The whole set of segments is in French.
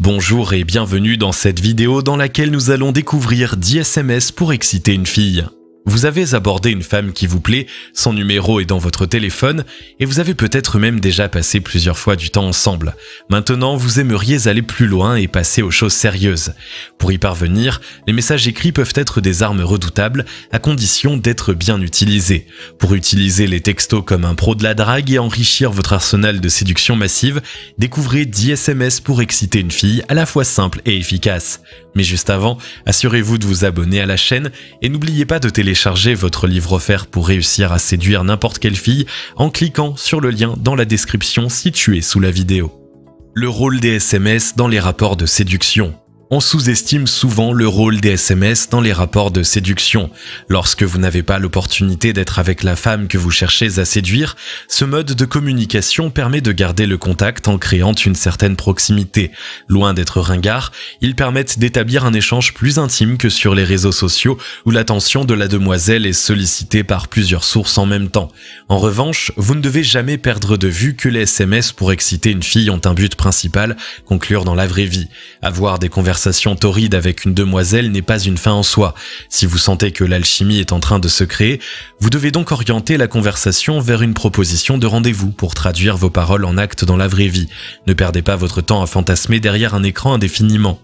Bonjour et bienvenue dans cette vidéo dans laquelle nous allons découvrir 10 SMS pour exciter une fille. Vous avez abordé une femme qui vous plaît, son numéro est dans votre téléphone et vous avez peut-être même déjà passé plusieurs fois du temps ensemble. Maintenant, vous aimeriez aller plus loin et passer aux choses sérieuses. Pour y parvenir, les messages écrits peuvent être des armes redoutables à condition d'être bien utilisés. Pour utiliser les textos comme un pro de la drague et enrichir votre arsenal de séduction massive, découvrez 10 SMS pour exciter une fille à la fois simple et efficace. Mais juste avant, assurez-vous de vous abonner à la chaîne et n'oubliez pas de télécharger votre livre offert pour réussir à séduire n'importe quelle fille en cliquant sur le lien dans la description située sous la vidéo. Le rôle des SMS dans les rapports de séduction. On sous-estime souvent le rôle des SMS dans les rapports de séduction. Lorsque vous n'avez pas l'opportunité d'être avec la femme que vous cherchez à séduire, ce mode de communication permet de garder le contact en créant une certaine proximité. Loin d'être ringard, ils permettent d'établir un échange plus intime que sur les réseaux sociaux où l'attention de la demoiselle est sollicitée par plusieurs sources en même temps. En revanche, vous ne devez jamais perdre de vue que les SMS pour exciter une fille ont un but principal, conclure dans la vraie vie. Avoir des conversations torride avec une demoiselle n'est pas une fin en soi. Si vous sentez que l'alchimie est en train de se créer, vous devez donc orienter la conversation vers une proposition de rendez-vous pour traduire vos paroles en actes dans la vraie vie. Ne perdez pas votre temps à fantasmer derrière un écran indéfiniment.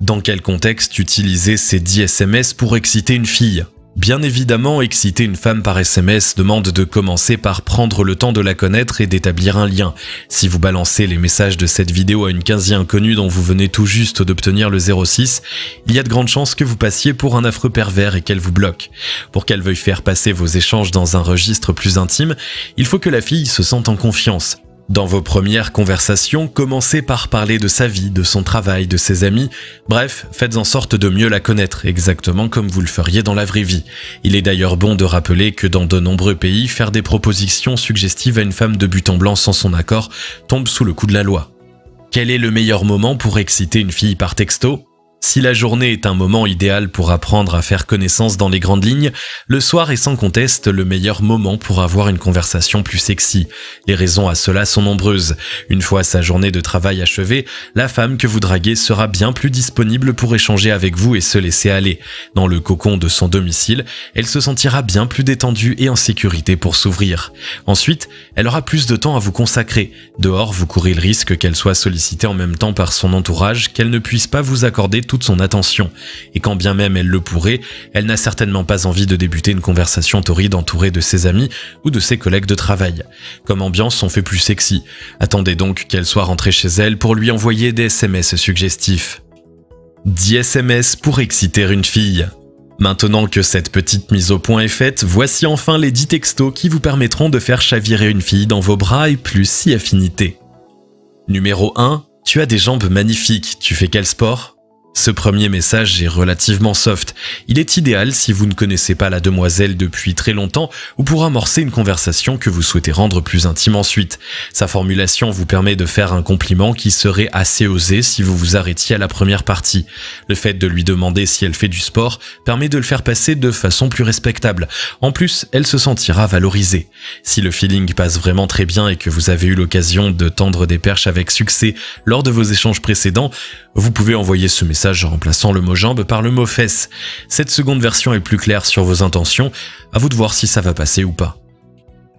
Dans quel contexte utiliser ces 10 SMS pour exciter une fille ? Bien évidemment, exciter une femme par SMS demande de commencer par prendre le temps de la connaître et d'établir un lien. Si vous balancez les messages de cette vidéo à une quinzie inconnue dont vous venez tout juste d'obtenir le 06, il y a de grandes chances que vous passiez pour un affreux pervers et qu'elle vous bloque. Pour qu'elle veuille faire passer vos échanges dans un registre plus intime, il faut que la fille se sente en confiance. Dans vos premières conversations, commencez par parler de sa vie, de son travail, de ses amis. Bref, faites en sorte de mieux la connaître, exactement comme vous le feriez dans la vraie vie. Il est d'ailleurs bon de rappeler que dans de nombreux pays, faire des propositions suggestives à une femme de but en blanc sans son accord tombe sous le coup de la loi. Quel est le meilleur moment pour exciter une fille par texto ? Si la journée est un moment idéal pour apprendre à faire connaissance dans les grandes lignes, le soir est sans conteste le meilleur moment pour avoir une conversation plus sexy. Les raisons à cela sont nombreuses. Une fois sa journée de travail achevée, la femme que vous draguez sera bien plus disponible pour échanger avec vous et se laisser aller. Dans le cocon de son domicile, elle se sentira bien plus détendue et en sécurité pour s'ouvrir. Ensuite, elle aura plus de temps à vous consacrer. Dehors, vous courez le risque qu'elle soit sollicitée en même temps par son entourage, qu'elle ne puisse pas vous accorder toute son attention. Et quand bien même elle le pourrait, elle n'a certainement pas envie de débuter une conversation torride entourée de ses amis ou de ses collègues de travail. Comme ambiance, on fait plus sexy. Attendez donc qu'elle soit rentrée chez elle pour lui envoyer des SMS suggestifs. 10 SMS pour exciter une fille. Maintenant que cette petite mise au point est faite, voici enfin les 10 textos qui vous permettront de faire chavirer une fille dans vos bras et plus si affinité. Numéro 1. Tu as des jambes magnifiques, tu fais quel sport ? Ce premier message est relativement soft. Il est idéal si vous ne connaissez pas la demoiselle depuis très longtemps ou pour amorcer une conversation que vous souhaitez rendre plus intime ensuite. Sa formulation vous permet de faire un compliment qui serait assez osé si vous vous arrêtiez à la première partie. Le fait de lui demander si elle fait du sport permet de le faire passer de façon plus respectable. En plus, elle se sentira valorisée. Si le feeling passe vraiment très bien et que vous avez eu l'occasion de tendre des perches avec succès lors de vos échanges précédents, vous pouvez envoyer ce message en remplaçant le mot jambe par le mot fesse. Cette seconde version est plus claire sur vos intentions, à vous de voir si ça va passer ou pas.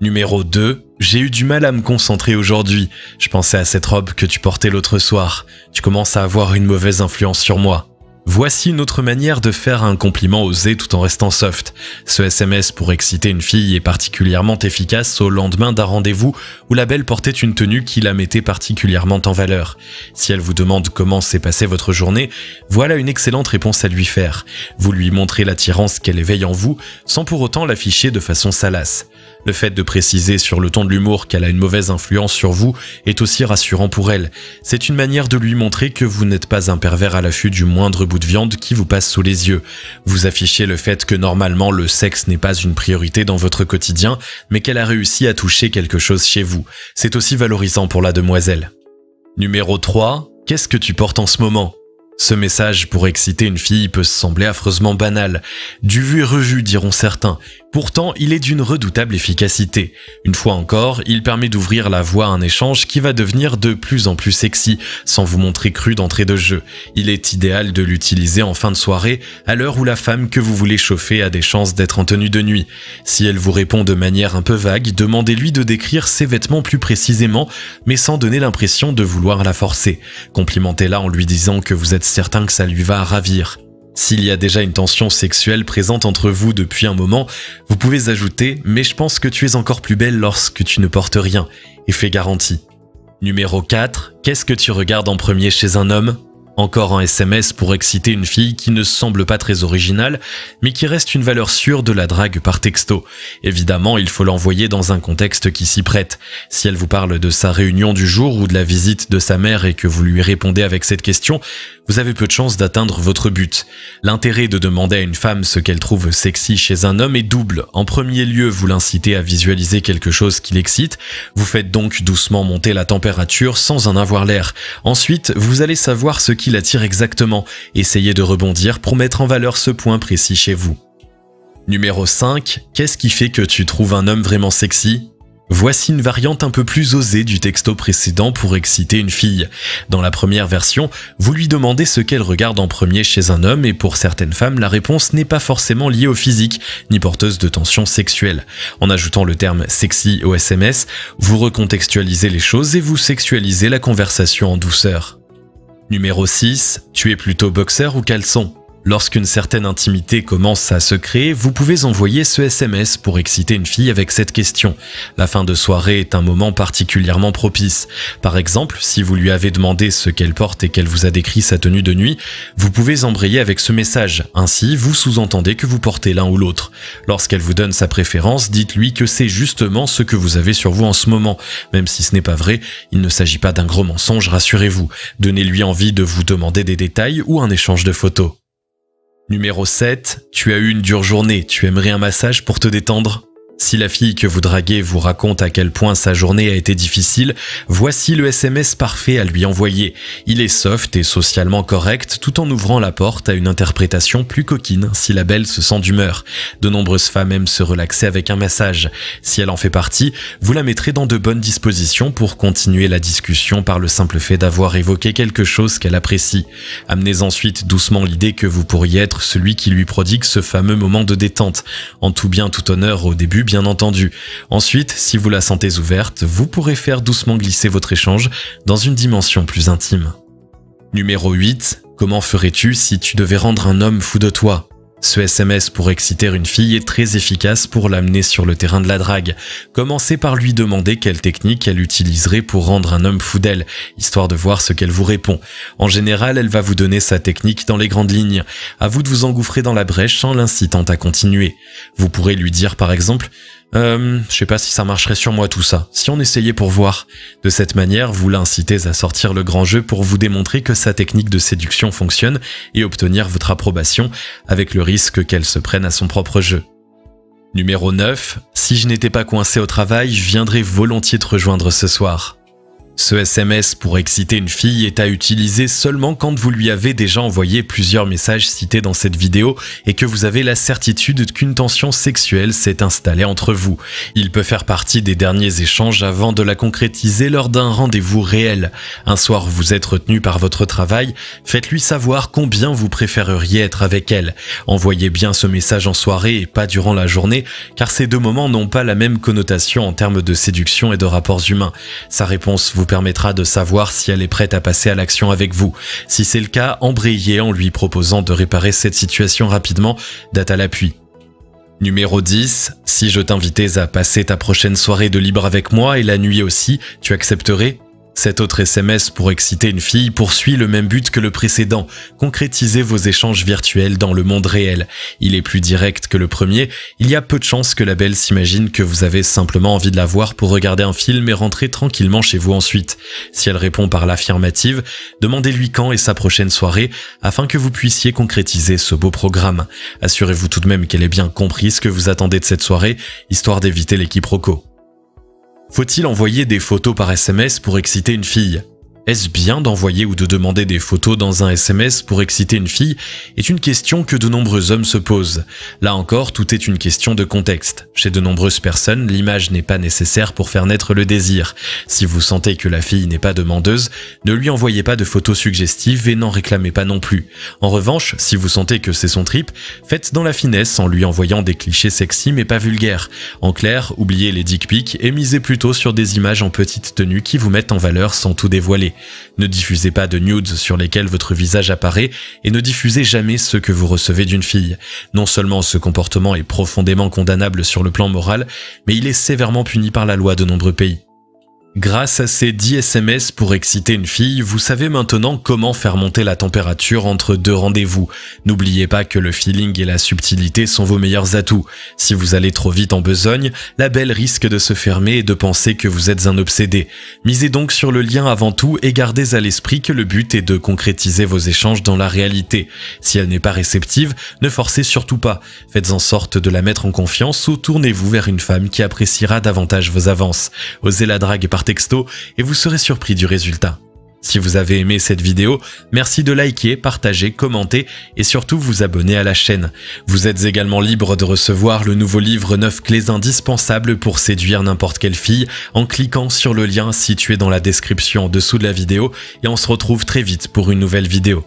Numéro 2. J'ai eu du mal à me concentrer aujourd'hui. Je pensais à cette robe que tu portais l'autre soir. Tu commences à avoir une mauvaise influence sur moi. Voici une autre manière de faire un compliment osé tout en restant soft. Ce SMS pour exciter une fille est particulièrement efficace au lendemain d'un rendez-vous où la belle portait une tenue qui la mettait particulièrement en valeur. Si elle vous demande comment s'est passée votre journée, voilà une excellente réponse à lui faire. Vous lui montrez l'attirance qu'elle éveille en vous sans pour autant l'afficher de façon salace. Le fait de préciser sur le ton de l'humour qu'elle a une mauvaise influence sur vous est aussi rassurant pour elle. C'est une manière de lui montrer que vous n'êtes pas un pervers à l'affût du moindre bout de viande qui vous passe sous les yeux. Vous affichez le fait que normalement le sexe n'est pas une priorité dans votre quotidien, mais qu'elle a réussi à toucher quelque chose chez vous. C'est aussi valorisant pour la demoiselle. Numéro 3. Qu'est-ce que tu portes en ce moment ? Ce message pour exciter une fille peut sembler affreusement banal. Du vu et revu diront certains. Pourtant, il est d'une redoutable efficacité. Une fois encore, il permet d'ouvrir la voie à un échange qui va devenir de plus en plus sexy, sans vous montrer cru d'entrée de jeu. Il est idéal de l'utiliser en fin de soirée, à l'heure où la femme que vous voulez chauffer a des chances d'être en tenue de nuit. Si elle vous répond de manière un peu vague, demandez-lui de décrire ses vêtements plus précisément, mais sans donner l'impression de vouloir la forcer. Complimentez-la en lui disant que vous êtes certain que ça lui va ravir. S'il y a déjà une tension sexuelle présente entre vous depuis un moment, vous pouvez ajouter « mais je pense que tu es encore plus belle lorsque tu ne portes rien » effet garanti. Numéro 4. Qu'est-ce que tu regardes en premier chez un homme ? Encore un SMS pour exciter une fille qui ne semble pas très originale, mais qui reste une valeur sûre de la drague par texto. Évidemment, il faut l'envoyer dans un contexte qui s'y prête. Si elle vous parle de sa réunion du jour ou de la visite de sa mère et que vous lui répondez avec cette question, vous avez peu de chances d'atteindre votre but. L'intérêt de demander à une femme ce qu'elle trouve sexy chez un homme est double. En premier lieu, vous l'incitez à visualiser quelque chose qui l'excite. Vous faites donc doucement monter la température sans en avoir l'air. Ensuite, vous allez savoir ce qui l'attire exactement. Essayez de rebondir pour mettre en valeur ce point précis chez vous. Numéro 5. Qu'est-ce qui fait que tu trouves un homme vraiment sexy ? Voici une variante un peu plus osée du texto précédent pour exciter une fille. Dans la première version, vous lui demandez ce qu'elle regarde en premier chez un homme et pour certaines femmes, la réponse n'est pas forcément liée au physique, ni porteuse de tension sexuelle. En ajoutant le terme « sexy » au SMS, vous recontextualisez les choses et vous sexualisez la conversation en douceur. Numéro 6. Tu es plutôt boxeur ou caleçon ? Lorsqu'une certaine intimité commence à se créer, vous pouvez envoyer ce SMS pour exciter une fille avec cette question. La fin de soirée est un moment particulièrement propice. Par exemple, si vous lui avez demandé ce qu'elle porte et qu'elle vous a décrit sa tenue de nuit, vous pouvez embrayer avec ce message. Ainsi, vous sous-entendez que vous portez l'un ou l'autre. Lorsqu'elle vous donne sa préférence, dites-lui que c'est justement ce que vous avez sur vous en ce moment. Même si ce n'est pas vrai, il ne s'agit pas d'un gros mensonge, rassurez-vous. Donnez-lui envie de vous demander des détails ou un échange de photos. Numéro 7. Tu as eu une dure journée, tu aimerais un massage pour te détendre ? Si la fille que vous draguez vous raconte à quel point sa journée a été difficile, voici le SMS parfait à lui envoyer. Il est soft et socialement correct tout en ouvrant la porte à une interprétation plus coquine si la belle se sent d'humeur. De nombreuses femmes aiment se relaxer avec un massage. Si elle en fait partie, vous la mettrez dans de bonnes dispositions pour continuer la discussion par le simple fait d'avoir évoqué quelque chose qu'elle apprécie. Amenez ensuite doucement l'idée que vous pourriez être celui qui lui prodigue ce fameux moment de détente. En tout bien tout honneur au début, bien entendu. Ensuite, si vous la sentez ouverte, vous pourrez faire doucement glisser votre échange dans une dimension plus intime. Numéro 8. Comment ferais-tu si tu devais rendre un homme fou de toi ? Ce SMS pour exciter une fille est très efficace pour l'amener sur le terrain de la drague. Commencez par lui demander quelle technique elle utiliserait pour rendre un homme fou d'elle, histoire de voir ce qu'elle vous répond. En général, elle va vous donner sa technique dans les grandes lignes. À vous de vous engouffrer dans la brèche en l'incitant à continuer. Vous pourrez lui dire par exemple « je sais pas si ça marcherait sur moi tout ça, si on essayait pour voir ». De cette manière, vous l'incitez à sortir le grand jeu pour vous démontrer que sa technique de séduction fonctionne et obtenir votre approbation avec le risque qu'elle se prenne à son propre jeu. Numéro 9. Si je n'étais pas coincé au travail, je viendrais volontiers te rejoindre ce soir. Ce SMS pour exciter une fille est à utiliser seulement quand vous lui avez déjà envoyé plusieurs messages cités dans cette vidéo et que vous avez la certitude qu'une tension sexuelle s'est installée entre vous. Il peut faire partie des derniers échanges avant de la concrétiser lors d'un rendez-vous réel. Un soir où vous êtes retenu par votre travail, faites-lui savoir combien vous préféreriez être avec elle. Envoyez bien ce message en soirée et pas durant la journée, car ces deux moments n'ont pas la même connotation en termes de séduction et de rapports humains. Sa réponse vous permettra de savoir si elle est prête à passer à l'action avec vous. Si c'est le cas, embrayez en lui proposant de réparer cette situation rapidement, date à l'appui. Numéro 10. Si je t'invitais à passer ta prochaine soirée de libre avec moi et la nuit aussi, tu accepterais ? Cet autre SMS pour exciter une fille poursuit le même but que le précédent, concrétiser vos échanges virtuels dans le monde réel. Il est plus direct que le premier, il y a peu de chances que la belle s'imagine que vous avez simplement envie de la voir pour regarder un film et rentrer tranquillement chez vous ensuite. Si elle répond par l'affirmative, demandez-lui quand est sa prochaine soirée afin que vous puissiez concrétiser ce beau programme. Assurez-vous tout de même qu'elle ait bien compris ce que vous attendez de cette soirée, histoire d'éviter les quiproquos. Faut-il envoyer des photos par SMS pour exciter une fille ? Est-ce bien d'envoyer ou de demander des photos dans un SMS pour exciter une fille est une question que de nombreux hommes se posent. Là encore, tout est une question de contexte. Chez de nombreuses personnes, l'image n'est pas nécessaire pour faire naître le désir. Si vous sentez que la fille n'est pas demandeuse, ne lui envoyez pas de photos suggestives et n'en réclamez pas non plus. En revanche, si vous sentez que c'est son trip, faites dans la finesse en lui envoyant des clichés sexy mais pas vulgaires. En clair, oubliez les dick pics et misez plutôt sur des images en petite tenue qui vous mettent en valeur sans tout dévoiler. Ne diffusez pas de nudes sur lesquels votre visage apparaît et ne diffusez jamais ce que vous recevez d'une fille. Non seulement ce comportement est profondément condamnable sur le plan moral, mais il est sévèrement puni par la loi de nombreux pays. Grâce à ces 10 SMS pour exciter une fille, vous savez maintenant comment faire monter la température entre deux rendez-vous. N'oubliez pas que le feeling et la subtilité sont vos meilleurs atouts. Si vous allez trop vite en besogne, la belle risque de se fermer et de penser que vous êtes un obsédé. Misez donc sur le lien avant tout et gardez à l'esprit que le but est de concrétiser vos échanges dans la réalité. Si elle n'est pas réceptive, ne forcez surtout pas. Faites en sorte de la mettre en confiance ou tournez-vous vers une femme qui appréciera davantage vos avances. Osez la drague par texto et vous serez surpris du résultat. Si vous avez aimé cette vidéo, merci de liker, partager, commenter et surtout vous abonner à la chaîne. Vous êtes également libre de recevoir le nouveau livre 9 clés indispensables pour séduire n'importe quelle fille en cliquant sur le lien situé dans la description en dessous de la vidéo et on se retrouve très vite pour une nouvelle vidéo.